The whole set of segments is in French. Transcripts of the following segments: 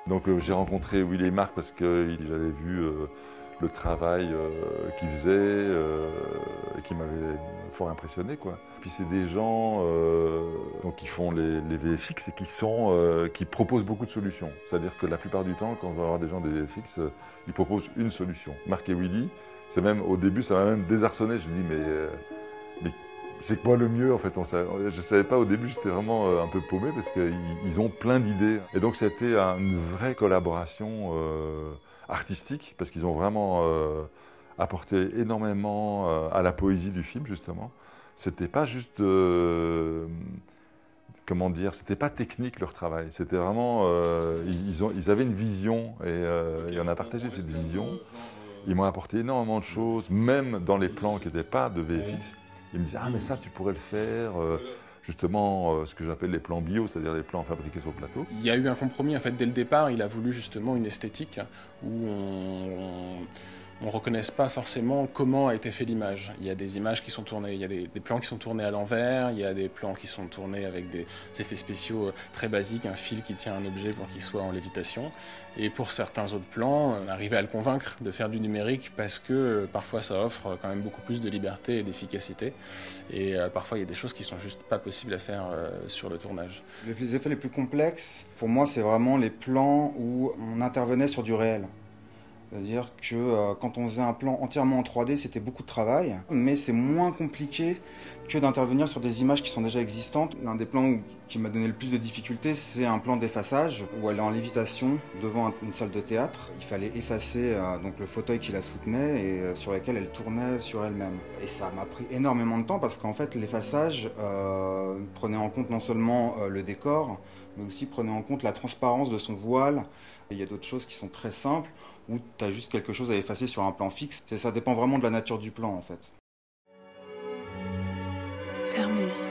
Donc j'ai rencontré Willy et Marc parce que j'avais vu le travail qu'ils faisaient et qui m'avait fort impressionné, quoi. Puis c'est des gens donc qui font les VFX et qui proposent beaucoup de solutions. C'est-à-dire que la plupart du temps, quand on va voir des gens des VFX, ils proposent une solution. Marc et Willy, c'est même au début, ça m'a même désarçonné. Je me dis mais c'est quoi le mieux en fait? Je ne savais pas au début, j'étais vraiment un peu paumé parce qu'ils ont plein d'idées. Et donc c'était une vraie collaboration artistique parce qu'ils ont vraiment apporté énormément à la poésie du film justement. C'était pas juste, comment dire, c'était pas technique leur travail. C'était vraiment, ils avaient une vision et on a partagé cette vision. Ils m'ont apporté énormément de choses, même dans les plans qui n'étaient pas de VFX. Ils me disaient « Ah mais ça tu pourrais le faire », justement ce que j'appelle les plans bio, c'est-à-dire les plans fabriqués sur le plateau. Il y a eu un compromis en fait dès le départ, il a voulu justement une esthétique où on ne reconnaisse pas forcément comment a été fait l'image. Il y a des images qui sont tournées, il y a des plans qui sont tournés à l'envers, il y a des plans qui sont tournés avec des effets spéciaux très basiques, un fil qui tient un objet pour qu'il soit en lévitation. Et pour certains autres plans, on arrivait à le convaincre de faire du numérique parce que parfois ça offre quand même beaucoup plus de liberté et d'efficacité. Et parfois il y a des choses qui sont juste pas possibles à faire sur le tournage. Les effets les plus complexes, pour moi, c'est vraiment les plans où on intervenait sur du réel. C'est-à-dire que quand on faisait un plan entièrement en 3D, c'était beaucoup de travail, mais c'est moins compliqué que d'intervenir sur des images qui sont déjà existantes. L'un des plans qui m'a donné le plus de difficultés, c'est un plan d'effaçage, où elle est en lévitation devant une salle de théâtre. Il fallait effacer donc le fauteuil qui la soutenait et sur lequel elle tournait sur elle-même. Et ça m'a pris énormément de temps parce qu'en fait, l'effaçage prenait en compte non seulement le décor, mais aussi prenait en compte la transparence de son voile. Et il y a d'autres choses qui sont très simples, où tu as juste quelque chose à effacer sur un plan fixe. Ça dépend vraiment de la nature du plan, en fait. Ferme les yeux.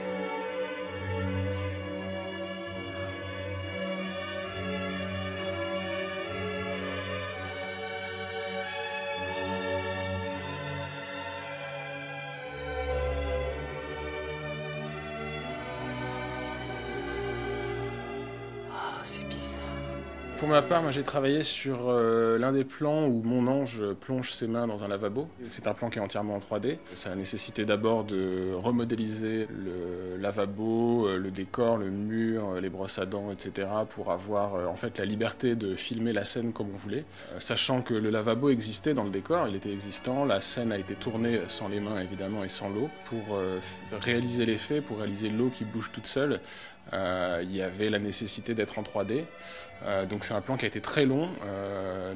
Oh, c'est bizarre. Pour ma part, moi j'ai travaillé sur l'un des plans où mon ange plonge ses mains dans un lavabo. C'est un plan qui est entièrement en 3D. Ça a nécessité d'abord de remodéliser le lavabo, le décor, le mur, les brosses à dents, etc. pour avoir en fait la liberté de filmer la scène comme on voulait. Sachant que le lavabo existait dans le décor, il était existant, la scène a été tournée sans les mains évidemment et sans l'eau. Pour réaliser l'effet, pour réaliser l'eau qui bouge toute seule, il y avait la nécessité d'être en 3D. Donc c'est un plan qui a été très long,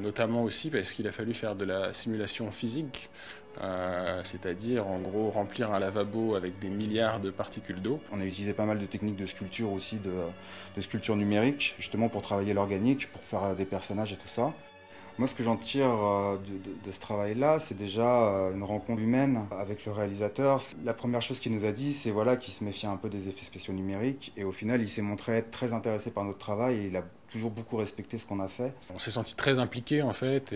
notamment aussi parce qu'il a fallu faire de la simulation physique, c'est-à-dire en gros remplir un lavabo avec des milliards de particules d'eau. On a utilisé pas mal de techniques de sculpture aussi, de sculpture numérique, justement pour travailler l'organique, pour faire des personnages et tout ça. Moi, ce que j'en tire de ce travail-là, c'est déjà une rencontre humaine avec le réalisateur. La première chose qu'il nous a dit, c'est voilà, qu'il se méfiait un peu des effets spéciaux numériques. Et au final, il s'est montré être très intéressé par notre travail et il a toujours beaucoup respecté ce qu'on a fait. On s'est senti très impliqué en fait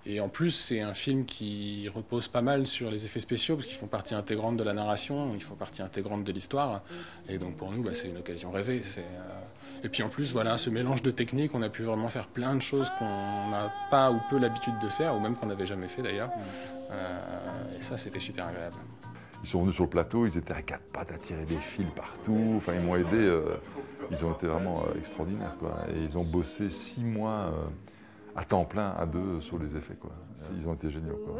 et en plus c'est un film qui repose pas mal sur les effets spéciaux parce qu'ils font partie intégrante de la narration, ils font partie intégrante de l'histoire et donc pour nous c'est une occasion rêvée. Et puis en plus voilà, ce mélange de techniques, on a pu vraiment faire plein de choses qu'on n'a pas ou peu l'habitude de faire ou même qu'on n'avait jamais fait d'ailleurs et ça c'était super agréable. Ils sont venus sur le plateau, ils étaient à quatre pattes à tirer des fils partout, enfin ils m'ont aidé, ils ont été vraiment extraordinaires, quoi. Et ils ont bossé 6 mois à temps plein à deux sur les effets, quoi. Ils ont été géniaux, quoi.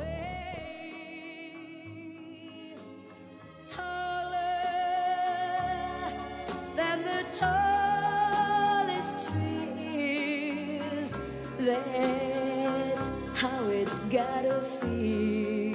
That's how it's gotta feel.